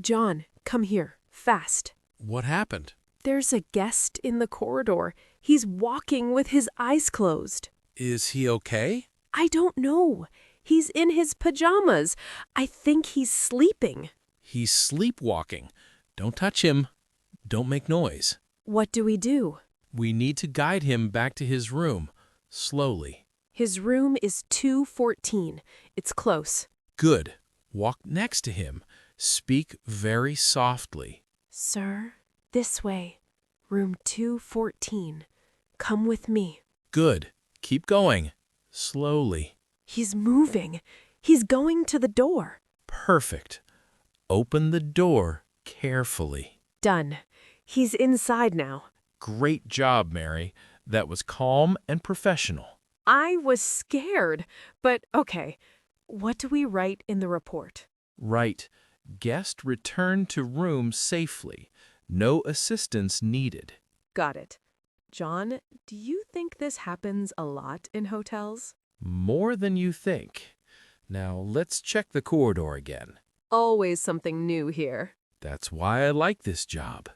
John, come here, fast. What happened? There's a guest in the corridor. He's walking with his eyes closed. Is he okay? I don't know. He's in his pajamas. I think he's sleeping. He's sleepwalking. Don't touch him. Don't make noise. What do we do? We need to guide him back to his room, slowly. His room is 214. It's close. Good. Walk next to him. Speak very softly. Sir, this way. Room 214. Come with me. Good. Keep going. Slowly. He's moving. He's going to the door. Perfect. Open the door carefully. Done. He's inside now. Great job, Mary. That was calm and professional. I was scared, but okay. What do we write in the report? Right. Guest returned to room safely. No assistance needed. Got it. John, do you think this happens a lot in hotels? More than you think. Now let's check the corridor again. Always something new here. That's why I like this job.